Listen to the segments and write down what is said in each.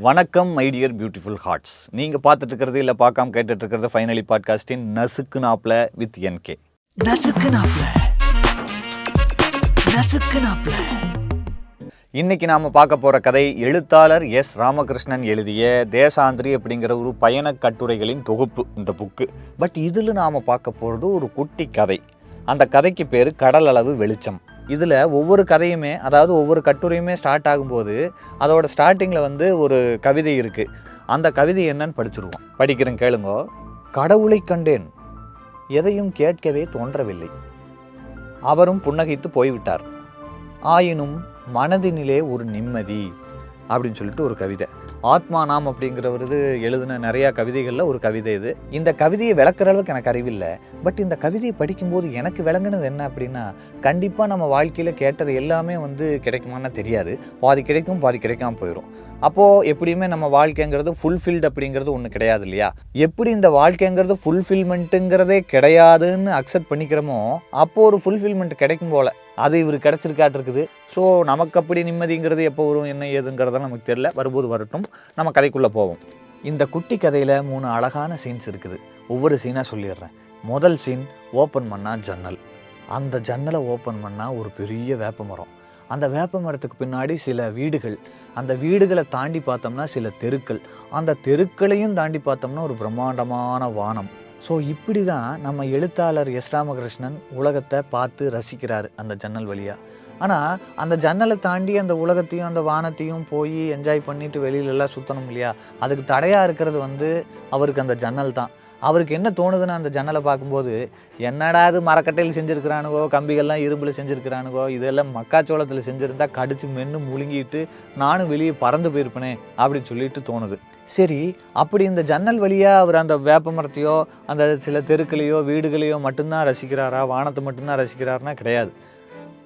வணக்கம் my dear beautiful hearts. நீங்கள் பார்த்துட்டு இருக்கிறது இல்லை பார்க்காம கேட்டுட்டு இருக்கிறது ஃபைனலி பாட்காஸ்டின் நசுக்கு நாப்பில் வித் என்கே. இன்னைக்கு நாம் பார்க்க போகிற கதை எழுத்தாளர் எஸ் ராமகிருஷ்ணன் எழுதிய தேசாந்திரி அப்படிங்கிற ஒரு பயண கட்டுரைகளின் தொகுப்பு இந்த புக்கு. பட் இதில் நாம் பார்க்க போகிறது ஒரு குட்டி கதை. அந்த கதைக்கு பேர் கடல் அளவு வெளிச்சம். இதில் ஒவ்வொரு கதையுமே, அதாவது ஒவ்வொரு கட்டுரையுமே ஸ்டார்ட் ஆகும்போது அதோட ஸ்டார்டிங்கில் ஒரு கவிதை இருக்குது. அந்த கவிதை என்னன்னு படிச்சுருவோம். படிக்கிறேன், கேளுங்கோ. கடவுளை கண்டேன், எதையும் கேட்கவே தோன்றவில்லை. அவரும் புன்னகைத்து போய்விட்டார். ஆயினும் மனதினிலே ஒரு நிம்மதி அப்படின்னு சொல்லிட்டு ஒரு கவிதை. ஆத்மா நாம் அப்படிங்கிறவரது எழுதின நிறையா கவிதைகளில் ஒரு கவிதை இது. இந்த கவிதையை விளக்குற அளவுக்கு எனக்கு அறிவில்லை. பட் இந்த கவிதையை படிக்கும்போது எனக்கு விளங்குனது என்ன அப்படின்னா, கண்டிப்பாக நம்ம வாழ்க்கையில் கேட்டது எல்லாமே கிடைக்குமான்னு தெரியாது. பாதி கிடைக்கும், பாதி கிடைக்காம போயிடும். அப்போது எப்படியுமே நம்ம வாழ்க்கைங்கிறது ஃபுல்ஃபில்டு அப்படிங்கிறது ஒன்று கிடையாது இல்லையா? எப்படி இந்த வாழ்க்கைங்கிறது ஃபுல்ஃபில்மெண்ட்டுங்கிறதே கிடையாதுன்னு அக்செப்ட் பண்ணிக்கிறோமோ, அப்போது ஒரு ஃபுல்ஃபில்மெண்ட் கிடைக்கும் போல் அது இவர் கிடச்சிருக்காட்டிருக்குது. ஸோ நமக்கு அப்படி நிம்மதிங்கிறது எப்போ வரும், என்ன ஏதுங்கிறதெல்லாம் நமக்கு தெரியல. வரும்போது வரட்டும், நம்ம கதைக்குள்ளே போவோம். இந்த குட்டி கதையில் 3 அழகான சீன்ஸ் இருக்குது. ஒவ்வொரு சீனாக சொல்லிடுறேன். முதல் சீன், ஓப்பன் பண்ணால் ஜன்னல். அந்த ஜன்னலை ஓப்பன் பண்ணால் ஒரு பெரிய வேப்ப மரம். அந்த வேப்ப மரத்துக்கு பின்னாடி சில வீடுகள். அந்த வீடுகளை தாண்டி பார்த்தோம்னா சில தெருக்கள். அந்த தெருக்களையும் தாண்டி பார்த்தோம்னா ஒரு பிரம்மாண்டமான வானம். ஸோ இப்படி தான் நம்ம எழுத்தாளர் எஸ் ராமகிருஷ்ணன் உலகத்தை பார்த்து ரசிக்கிறார் அந்த ஜன்னல் வழியாக. ஆனால் அந்த ஜன்னலை தாண்டி அந்த உலகத்தையும் அந்த வானத்தையும் போய் என்ஜாய் பண்ணிவிட்டு வெளியிலலாம் சுற்றணும் இல்லையா? அதுக்கு தடையாக இருக்கிறது அவருக்கு அந்த ஜன்னல் தான். அவருக்கு என்ன தோணுதுன்னு அந்த ஜன்னலை பார்க்கும்போது, என்னடா அது மரக்கட்டையில் செஞ்சுருக்கிறானுகோ, கம்பிகள்லாம் இரும்பில் செஞ்சுருக்கிறானுகோ, இதெல்லாம் மக்காச்சோளத்தில் செஞ்சுருந்தா கடிச்சு மென்று முழுங்கிட்டு நானும் வெளியே பறந்து போயிருப்பேனே அப்படின்னு சொல்லிட்டு தோணுது. சரி, அப்படி இந்த ஜன்னல் வழியாக அவர் அந்த வேப்ப மரத்தையோ அந்த சில தெருக்களையோ வீடுகளையோ மட்டும்தான் ரசிக்கிறாரா, வானத்தை மட்டும்தான் ரசிக்கிறாருன்னா கிடையாது.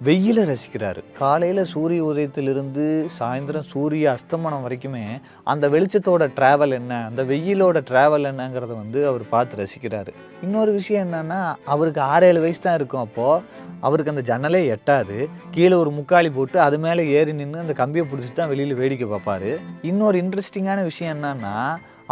வெயிலை ரசிக்கிறாரு. காலையில் சூரிய உதயத்திலிருந்து சாயந்தரம் சூரிய அஸ்தமனம் வரைக்குமே அந்த வெளிச்சத்தோட ட்ராவல் என்ன, அந்த வெயிலோட ட்ராவல் என்னங்கிறத அவர் பார்த்து ரசிக்கிறாரு. இன்னொரு விஷயம் என்னென்னா, அவருக்கு 6-7 வயசு தான் இருக்கும். அப்போது அவருக்கு அந்த ஜன்னலே எட்டாது. கீழே ஒரு முக்காலி போட்டு அது மேலே ஏறி நின்று அந்த கம்பியை பிடிச்சிட்டு தான் வெளியில் வேடிக்கை பார்ப்பார். இன்னொரு இன்ட்ரெஸ்டிங்கான விஷயம் என்னன்னா,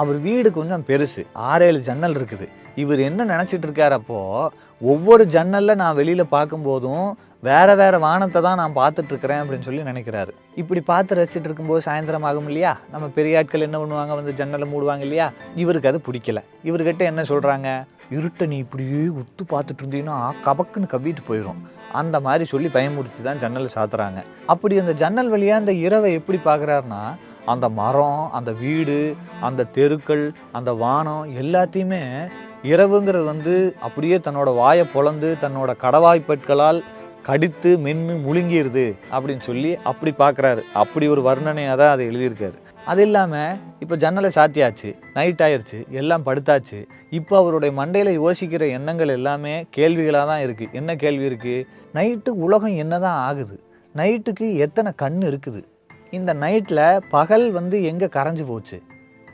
அவர் வீடு கொஞ்சம் பெருசு, 6-7 ஜன்னல் இருக்குது. இவர் என்ன நினச்சிட்டு இருக்கார், அப்போது ஒவ்வொரு ஜன்னலில் நான் வெளியில் பார்க்கும்போதும் வேறு வேறு வானத்தை தான் நான் பார்த்துட்ருக்கிறேன் அப்படின்னு சொல்லி நினைக்கிறாரு. இப்படி பார்த்து ரசிச்சுட்டு இருக்கும்போது சாயந்தரம் ஆகும் இல்லையா? நம்ம பெரிய ஆட்கள் என்ன பண்ணுவாங்க, ஜன்னலை மூடுவாங்க இல்லையா? இவருக்கு அது பிடிக்கல. இவர்கிட்ட என்ன சொல்கிறாங்க, இருட்டை நீ இப்படியே உத்து பார்த்துட்டு இருந்தீங்கன்னா கபக்குன்னு கவ்விட்டு போயிடும், அந்த மாதிரி சொல்லி பயமுறுத்தி தான் ஜன்னலை சாத்துறாங்க. அப்படி அந்த ஜன்னல் வழியாக அந்த இரவை எப்படி பார்க்குறாருன்னா, அந்த மரம், அந்த வீடு, அந்த தெருக்கள், அந்த வானம் எல்லாத்தையுமே இரவுங்கிறது அப்படியே தன்னோட வாயை பொளந்து தன்னோட கடவாய்ப்பற்களால் கடித்து மென்று முழுங்கிடுது அப்படின்னு சொல்லி அப்படி பார்க்குறாரு. அப்படி ஒரு வர்ணனையாக தான் அதை எழுதியிருக்காரு. அது இல்லாமல் இப்போ ஜன்னலை சாத்தியாச்சு, நைட் ஆயிடுச்சு, எல்லாம் படுத்தாச்சு. இப்போ அவருடைய மண்டையில் யோசிக்கிற எண்ணங்கள் எல்லாமே கேள்விகளாக தான் இருக்குது. என்ன கேள்வி இருக்குது? நைட்டு உலகம் என்ன தான் ஆகுது? நைட்டுக்கு எத்தனை கண் இருக்குது? இந்த நைட்டில் பகல் எங்கே கரைஞ்சி போச்சு?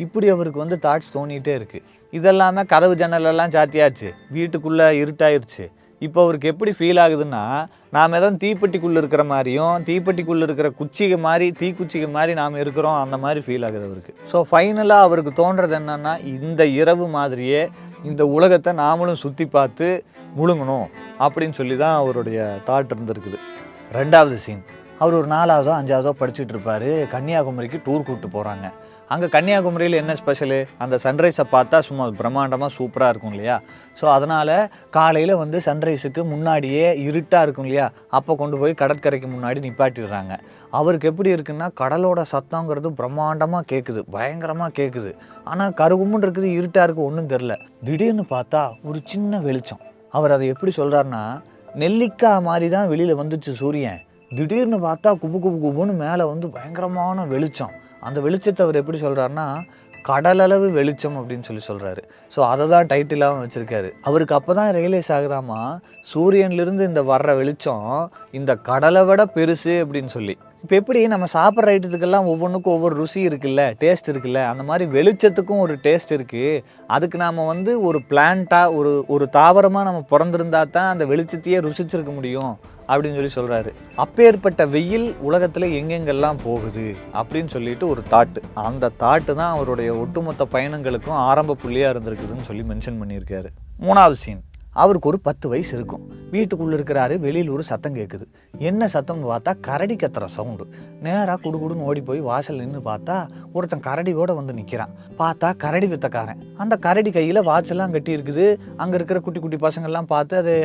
இப்படி அவருக்கு தாட்ஸ் தோணிகிட்டே இருக்குது. இதெல்லாமல் கதவு ஜன்னலெல்லாம் சாத்தியாச்சு, வீட்டுக்குள்ளே இருட்டாயிருச்சு. இப்போ அவருக்கு எப்படி ஃபீல் ஆகுதுன்னா, நாம் ஏதோ தீப்பெட்டிக்குள்ளே இருக்கிற மாதிரியும், தீப்பெட்டிக்குள்ளே இருக்கிற குச்சிகை மாதிரி, தீக்குச்சிகை மாதிரி நாம் இருக்கிறோம், அந்த மாதிரி ஃபீல் ஆகுது அவருக்கு. ஸோ ஃபைனலாக அவருக்கு தோன்றது என்னென்னா, இந்த இரவு மாதிரியே இந்த உலகத்தை நாமளும் சுற்றி பார்த்து முழுங்கணும் அப்படின்னு சொல்லி தான் அவருடைய தாட் இருந்திருக்குது. 2வது சீன், அவர் ஒரு 4ஆவதோ 5ஆவதோ படிச்சுட்டு இருப்பார். கன்னியாகுமரிக்கு டூர் கூப்பிட்டு போகிறாங்க. அங்கே கன்னியாகுமரியில் என்ன ஸ்பெஷலு? அந்த சன்ரைஸை பார்த்தா சும்மா பிரம்மாண்டமாக சூப்பராக இருக்கும் இல்லையா? ஸோ அதனால் காலையில் சன்ரைஸுக்கு முன்னாடியே இருட்டாக இருக்கும் இல்லையா? அப்போ கொண்டு போய் கடற்கரைக்கு முன்னாடி நிப்பாட்டிடுறாங்க. அவருக்கு எப்படி இருக்குன்னா, கடலோட சத்தங்கிறது பிரம்மாண்டமாக கேட்குது, பயங்கரமாக கேட்குது. ஆனால் கருகுமுன்னு இருக்குது, இருட்டாக இருக்குது, ஒன்றும் தெரில. திடீர்னு பார்த்தா ஒரு சின்ன வெளிச்சம். அவர் அதை எப்படி சொல்கிறாருன்னா, நெல்லிக்காய் மாதிரி தான் வெளியில் வந்துச்சு சூரியன். திடீர்னு பார்த்தா குபு குபு குபுன்னு மேலே பயங்கரமான வெளிச்சம். அந்த வெளிச்சத்தை அவர் எப்படி சொல்கிறாருன்னா, கடலளவு வெளிச்சம் அப்படின்னு சொல்லி சொல்கிறாரு. ஸோ அதை தான் டைட்டிலாகவும் வச்சுருக்காரு. அவருக்கு அப்போ தான் ரியலைஸ் ஆகுதாமா, சூரியன்லேருந்து இந்த வர்ற வெளிச்சம் இந்த கடலை விட பெருசு அப்படின்னு சொல்லி. இப்போ எப்படி நம்ம சாப்பிட்ற ஐட்டத்துக்கெல்லாம் ஒவ்வொன்றுக்கும் ஒவ்வொரு ருசி இருக்குல்ல, டேஸ்ட் இருக்குல்ல, அந்த மாதிரி வெளிச்சத்துக்கும் ஒரு டேஸ்ட் இருக்குது. அதுக்கு நாம் வந்து ஒரு பிளான்ட்டாக ஒரு ஒரு தாவரமாக நம்ம பிறந்திருந்தா தான் அந்த வெளிச்சத்தையே ருசிச்சிருக்க முடியும் அப்படின்னு சொல்கிறாரு. அப்பேற்பட்ட வெயில் உலகத்தில் எங்கெங்கெல்லாம் போகுது அப்படின்னு சொல்லிட்டு ஒரு தாட்டு. அந்த தாட்டு தான் அவருடைய ஒட்டுமொத்த பயணங்களுக்கும் ஆரம்ப புள்ளியாக இருந்திருக்குதுன்னு சொல்லி மென்ஷன் பண்ணியிருக்காரு. 3வது சீன். அவருக்கு ஒரு 10 வயசு இருக்கும். வீட்டுக்குள்ளே இருக்கிறாரு. வெளியில் ஒரு சத்தம் கேட்குது. என்ன சத்தம்னு பார்த்தா கரடி கத்துற சவுண்டு. நேராக குடுகுடுன்னு ஓடி போய் வாசல் நின்று பார்த்தா ஒருத்தன் கரடியோடு வந்து நிற்கிறான். பார்த்தா கரடி வித்தக்காரன். அந்த கரடி கையில் வாட்செல்லாம் கட்டி இருக்குது. அங்கே இருக்கிற குட்டி குட்டி பசங்கள்லாம் பார்த்து அதை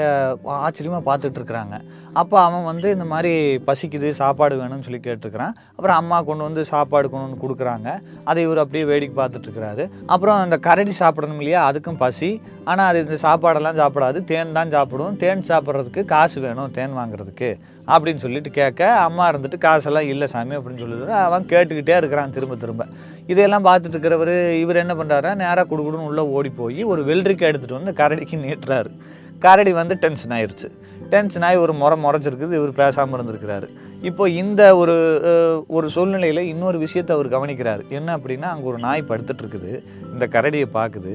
ஆச்சரியமாக பார்த்துட்டு இருக்கிறாங்க. அப்போ அவன் வந்து இந்த மாதிரி பசிக்குது, சாப்பாடு வேணும்னு சொல்லி கேட்டுருக்கிறான். அப்புறம் அம்மா கொண்டு வந்து சாப்பாடு கொண்டு வந்து கொடுக்குறாங்க. அதை இவர் அப்படியே வேடிக்கை பார்த்துட்ருக்கிறாரு. அப்புறம் அந்த கரடி சாப்பிடணும் இல்லையா, அதுக்கும் பசி. ஆனால் அது இந்த சாப்பாடெல்லாம் சாப்பிடாது, தேன் தான் சாப்பிடும். தேன் சாப்பிட்றதுக்கு காசு வேணும், தேன் வாங்குறதுக்கு அப்படின்னு சொல்லிட்டு கேட்க, அம்மா இருந்துட்டு காசெல்லாம் இல்லை சாமி அப்படின்னு சொல்லிட்டு அவன் கேட்டுக்கிட்டே இருக்கிறான் திரும்ப திரும்ப. இதையெல்லாம் பார்த்துட்டு இருக்கிறவர் இவர் என்ன பண்ணுறாருன்னா நேராக குடுகுடுன்னு உள்ளே ஓடி போய் ஒரு வெள்ளரிக்காய் எடுத்துகிட்டு வந்து கரடிக்கு நீட்டுறாரு. கரடி வந்து டென்ஷன் ஆயிடுச்சு. டென்ஷன் ஆகி ஒரு முறைச்சிருக்குது. இவர் பேசாமல் இருந்திருக்கிறாரு. இப்போ இந்த ஒரு சூழ்நிலையில் இன்னொரு விஷயத்தை அவர் கவனிக்கிறார். என்ன அப்படின்னா, அங்கே ஒரு நாய் படுத்துட்டு இருக்குது. இந்த கரடியை பார்க்குது.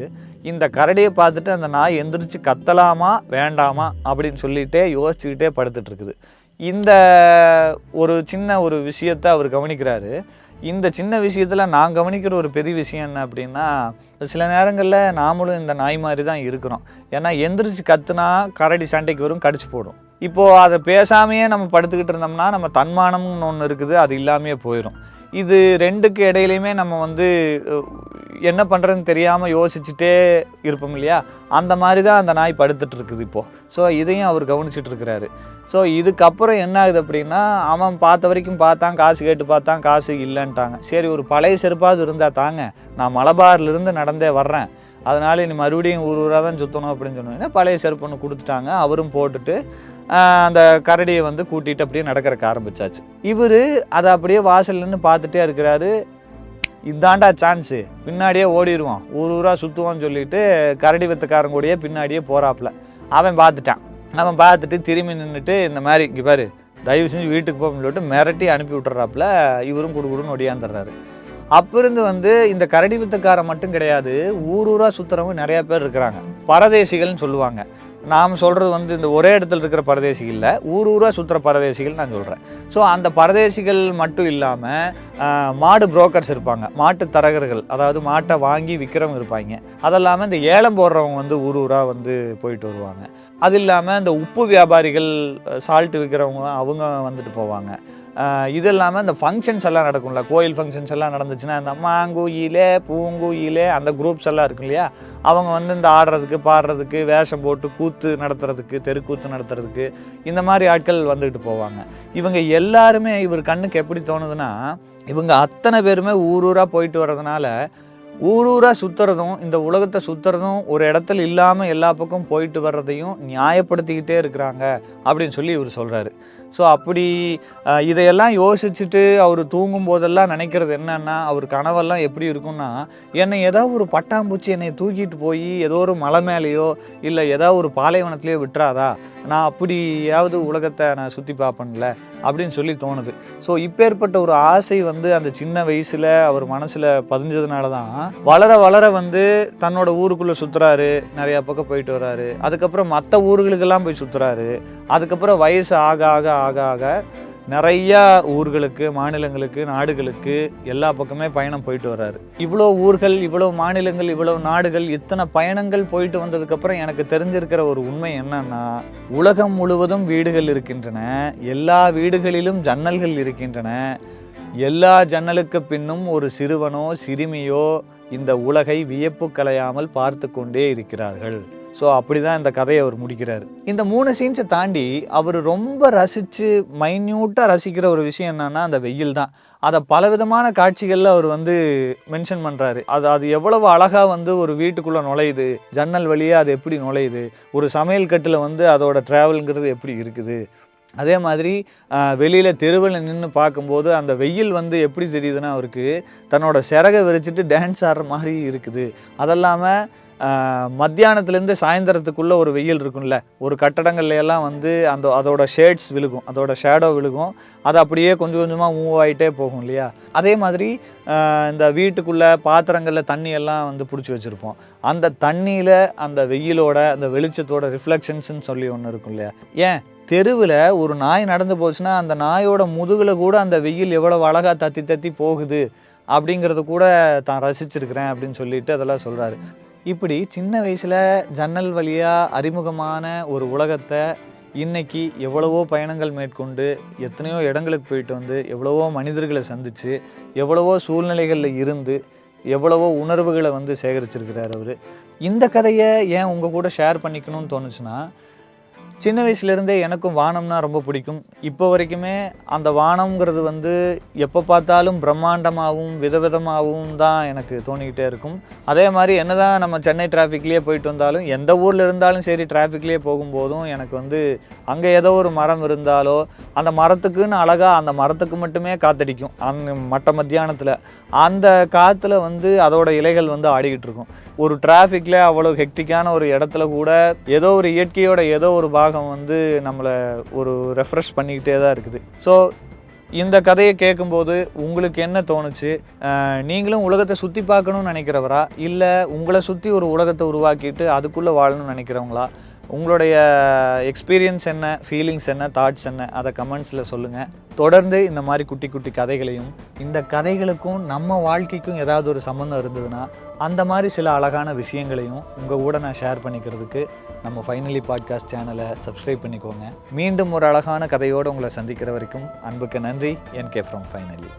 இந்த கரடியை பார்த்துட்டு அந்த நாய் எந்திரிச்சு கத்தலாமா வேண்டாமா அப்படின்னு சொல்லிகிட்டே யோசிச்சுக்கிட்டே படுத்துட்டு இருக்குது. இந்த ஒரு சின்ன ஒரு விஷயத்தை அவர் கவனிக்கிறாரு. இந்த சின்ன விஷயத்தில் நான் கவனிக்கிற ஒரு பெரிய விஷயம் என்ன அப்படின்னா, சில நேரங்களில் நாமளும் இந்த நாய் மாதிரி தான் இருக்கிறோம். ஏன்னா எந்திரிச்சு கத்துனா கரடி சண்டைக்கு வரும், கடிச்சு போடும். இப்போது அதை பேசாமையே நம்ம படுத்துக்கிட்டு இருந்தோம்னா நம்ம தன்மானம்னு ஒன்று இருக்குது, அது இல்லாமையே போயிடும். இது ரெண்டுக்கு இடையிலையுமே நம்ம வந்து என்ன பண்ணுறதுன்னு தெரியாமல் யோசிச்சுட்டே இருப்போம் இல்லையா, அந்த மாதிரி தான் அந்த நாய் படுத்துட்டு இருக்குது இப்போது. ஸோ இதையும் அவர் கவனிச்சிட்டு இருக்கிறாரு. ஸோ இதுக்கப்புறம் என்ன ஆகுது அப்படின்னா, அவன் பார்த்த வரைக்கும் பார்த்தான், காசு கேட்டு பார்த்தான், காசு இல்லைன்ட்டாங்க. சரி, ஒரு பழைய செருப்பாவது இருந்தால் தாங்க, நான் மலபாரிலிருந்து நடந்தே வர்றேன், அதனால் இனி மறுபடியும் ஊராக தான் சுற்றணும் அப்படின்னு சொன்னோன்னா பழைய செருப்பு ஒன்று கொடுத்துட்டாங்க. அவரும் போட்டுட்டு அந்த கரடியை வந்து கூட்டிகிட்டு அப்படியே நடக்கிறக்கு ஆரம்பித்தாச்சு. இவர் அதை அப்படியே வாசல் நின்று பார்த்துட்டே இருக்கிறாரு. இதாண்டா சான்ஸு, பின்னாடியே ஓடிடுவான், ஊராக சுற்றுவான்னு சொல்லிட்டு கரடி வித்தக்காரன் கூடயே பின்னாடியே போகிறாப்புல. அவன் பார்த்துட்டு திரும்பி நின்றுட்டு இந்த மாதிரி இங்கே பாரு, தயவு செஞ்சு வீட்டுக்கு போகணும்னு சொல்லிட்டு மிரட்டி அனுப்பி விட்டுறாப்புல. இவரும் குடுகுடுன்னு ஒடியாந்துடுறாரு. அப்போ இருந்து வந்து இந்த கரடி வித்தக்காரன் மட்டும் கிடையாது, ஊராக சுற்றுறவங்க நிறையா பேர் இருக்கிறாங்க. பரதேசிகள்னு சொல்லுவாங்க. நாம் சொல்கிறது வந்து இந்த ஒரே இடத்துல இருக்கிற பரதேசிகள் இல்லை, ஊராக சுற்றுற பரதேசிகள் நான் சொல்கிறேன். ஸோ அந்த பரதேசிகள் மட்டும் இல்லாமல் மாடு புரோக்கர்ஸ் இருப்பாங்க, மாட்டு தரகர்கள், அதாவது மாட்டை வாங்கி விற்கிறவங்க இருப்பாங்க. அது இல்லாமல் இந்த ஏலம் போடுறவங்க வந்து ஊராக வந்து போயிட்டு வருவாங்க. அது இல்லாமல் இந்த உப்பு வியாபாரிகள், சால்ட்டு விற்கிறவங்க, அவங்க வந்துட்டு போவாங்க. இது இல்லாமல் இந்த ஃபங்க்ஷன்ஸ் எல்லாம் நடக்கும்ல, கோயில் ஃபங்க்ஷன்ஸ் எல்லாம் நடந்துச்சுன்னா இந்த மாங்குயிலே பூங்குயிலே அந்த குரூப்ஸ் எல்லாம் இருக்கு இல்லையா, அவங்க வந்து இந்த ஆடுறதுக்கு பாடுறதுக்கு வேஷம் போட்டு கூத்து நடத்துறதுக்கு, தெருக்கூத்து நடத்துறதுக்கு இந்த மாதிரி ஆட்கள் வந்துக்கிட்டு போவாங்க. இவங்க எல்லாருமே இவர் கண்ணுக்கு எப்படி தோணுதுன்னா, இவங்க அத்தனை பேருமே ஊராக போயிட்டு வர்றதுனால ஊராக சுற்றுறதும் இந்த உலகத்தை சுற்றுறதும் ஒரு இடத்துல இல்லாமல் எல்லா பக்கம் போயிட்டு வர்றதையும் நியாயப்படுத்திக்கிட்டே இருக்கிறாங்க அப்படின்னு சொல்லி இவர் சொல்கிறாரு. ஸோ அப்படி இதையெல்லாம் யோசிச்சுட்டு அவர் தூங்கும் போதெல்லாம் நினைக்கிறது என்னன்னா, அவர் கனவெல்லாம் எப்படி இருக்குன்னா, என்னை ஏதாவது ஒரு பட்டாம்பூச்சி என்னை தூக்கிட்டு போய் ஏதோ ஒரு மலை மேலேயோ இல்லை ஏதாவது ஒரு பாலைவனத்துலேயோ விட்டுறாதா, நான் அப்படியாவது உலகத்தை நான் சுற்றி பார்ப்பேன்ல அப்படின்னு சொல்லி தோணுது. ஸோ இப்பேற்பட்ட ஒரு ஆசை வந்து அந்த சின்ன வயசில் அவர் மனசில் பதிஞ்சதுனால தான் வளர வளர வந்து தன்னோட ஊருக்குள்ளே சுற்றுறாரு, நிறையா பக்கம் போயிட்டு வர்றாரு. அதுக்கப்புறம் மற்ற ஊர்களுக்கெல்லாம் போய் சுற்றுறாரு. அதுக்கப்புறம் வயசு ஆக ஆக ஆக ஆக நிறையா ஊர்களுக்கு, மாநிலங்களுக்கு, நாடுகளுக்கு எல்லா பக்கமே பயணம் போயிட்டு வர்றாரு. இவ்வளோ ஊர்கள், இவ்வளோ மாநிலங்கள், இவ்வளோ நாடுகள், இத்தனை பயணங்கள் போயிட்டு வந்ததுக்கப்புறம் எனக்கு தெரிஞ்சிருக்கிற ஒரு உண்மை என்னன்னா, உலகம் முழுவதும் வீடுகள் இருக்கின்றன, எல்லா வீடுகளிலும் ஜன்னல்கள் இருக்கின்றன, எல்லா ஜன்னலுக்கு பின்னும் ஒரு சிறுவனோ சிறுமியோ இந்த உலகை வியப்பு கலையாமல் பார்த்து கொண்டே இருக்கிறார்கள். ஸோ அப்படி தான் இந்த கதையை அவர் முடிக்கிறார். இந்த 3 சீன்ஸை தாண்டி அவர் ரொம்ப ரசித்து மைன்யூட்டாக ரசிக்கிற ஒரு விஷயம் என்னன்னா அந்த வெயில் தான். அதை பலவிதமான காட்சிகளில் அவர் வந்து மென்ஷன் பண்ணுறாரு. அது எவ்வளவு அழகாக வந்து ஒரு வீட்டுக்குள்ளே நுழையுது, ஜன்னல் வழியாக அது எப்படி நுழையுது, ஒரு சமையல் கட்டில் வந்து அதோட ட்ராவல்ங்கிறது எப்படி இருக்குது. அதே மாதிரி வெளியில் தெருவில் நின்று பார்க்கும்போது அந்த வெயில் வந்து எப்படி தெரியுதுன்னா, அவருக்கு தன்னோட சிறகை விரிச்சிட்டு டான்ஸ் ஆடுற மாதிரி இருக்குது. அதெல்லாமல் மத்தியானத்துலேருந்து சாயந்தரத்துக்குள்ளே ஒரு வெயில் இருக்கும்ல, ஒரு கட்டடங்கள்ல எல்லாம் வந்து அதோட ஷேட்ஸ் விழுகும், அதோட ஷேடோ விழுகும், அது அப்படியே கொஞ்சம் கொஞ்சமாக மூவ் ஆகிட்டே போகும் இல்லையா. அதே மாதிரி இந்த வீட்டுக்குள்ளே பாத்திரங்களில் தண்ணி எல்லாம் வந்து பிடிச்சி வச்சுருப்போம். அந்த தண்ணியில் அந்த வெயிலோட அந்த வெளிச்சத்தோட ரிஃப்ளெக்ஷன்ஸ்ன்னு சொல்லி ஒன்று இருக்கும் இல்லையா. ஏன் தெருவில் ஒரு நாய் நடந்து போச்சுன்னா அந்த நாயோட முதுகில் கூட அந்த வெயில் எவ்வளோ அழகாக தத்தி தத்தி போகுது அப்படிங்கிறத கூட தான் ரசிச்சிருக்கிறேன் அப்படின்னு சொல்லிட்டு அதெல்லாம் சொல்கிறாரு. இப்படி சின்ன வயசில் ஜன்னல் வழியாக அறிமுகமான ஒரு உலகத்தை இன்றைக்கி எவ்வளவோ பயணங்கள் மேற்கொண்டு எத்தனையோ இடங்களுக்கு போயிட்டு வந்து எவ்வளவோ மனிதர்களை சந்தித்து எவ்வளவோ சூழ்நிலைகளில் இருந்து எவ்வளவோ உணர்வுகளை வந்து சேகரிச்சிருக்கிறார் அவர். இந்த கதையை ஏன் உங்கள் கூட ஷேர் பண்ணிக்கணும்னு தோணுச்சுன்னா, சின்ன வயசுலேருந்தே எனக்கும் வானம்னா ரொம்ப பிடிக்கும். இப்போ வரைக்குமே அந்த வானம்ங்கிறது வந்து எப்போ பார்த்தாலும் பிரம்மாண்டமாகவும் விதவிதமாகவும் தான் எனக்கு தோணிக்கிட்டே இருக்கும். அதே மாதிரி என்ன தான் நம்ம சென்னை டிராஃபிக்லேயே போயிட்டு வந்தாலும், எந்த ஊரில் இருந்தாலும் சரி டிராஃபிக்லேயே போகும்போதும் எனக்கு வந்து அங்கே ஏதோ ஒரு மரம் இருந்தாலோ அந்த மரத்துக்குன்னு அழகாக அந்த மரத்துக்கு மட்டுமே காற்றடிக்கும். அந்த மத்தியானத்தில் அந்த காற்றுல வந்து அதோட இலைகள் வந்து ஆடிக்கிட்டு இருக்கும். ஒரு டிராஃபிக்கில் அவ்வளோ ஹெக்டிக்கான ஒரு இடத்துல கூட ஏதோ ஒரு இயற்கையோட ஏதோ ஒரு பாகம் வந்து நம்மளை ஒரு ரெஃப்ரெஷ் பண்ணிக்கிட்டே தான் இருக்குது. ஸோ இந்த கதையை கேட்கும்போது உங்களுக்கு என்ன தோணுச்சு? நீங்களும் உலகத்தை சுற்றி பார்க்கணுன்னு நினைக்கிறவரா, இல்லை உங்களை சுற்றி ஒரு உலகத்தை உருவாக்கிட்டு அதுக்குள்ளே வாழணும்னு நினைக்கிறவங்களா? உங்களுடைய எக்ஸ்பீரியன்ஸ் என்ன, ஃபீலிங்ஸ் என்ன, தாட்ஸ் என்ன, அதை கமெண்ட்ஸில் சொல்லுங்கள். தொடர்ந்து இந்த மாதிரி குட்டி குட்டி கதைகளையும், இந்த கதைகளுக்கும் நம்ம வாழ்க்கைக்கும் ஏதாவது ஒரு சம்மந்தம் இருந்ததுன்னா அந்த மாதிரி சில அழகான விஷயங்களையும் உங்கள் கூட நான் ஷேர் பண்ணிக்கிறதுக்கு நம்ம ஃபைனலி பாட்காஸ்ட் சேனலை சப்ஸ்கிரைப் பண்ணிக்கோங்க. மீண்டும் ஒரு அழகான கதையோடு உங்களை சந்திக்கிற வரைக்கும் அன்புக்கு நன்றி. NK from finally.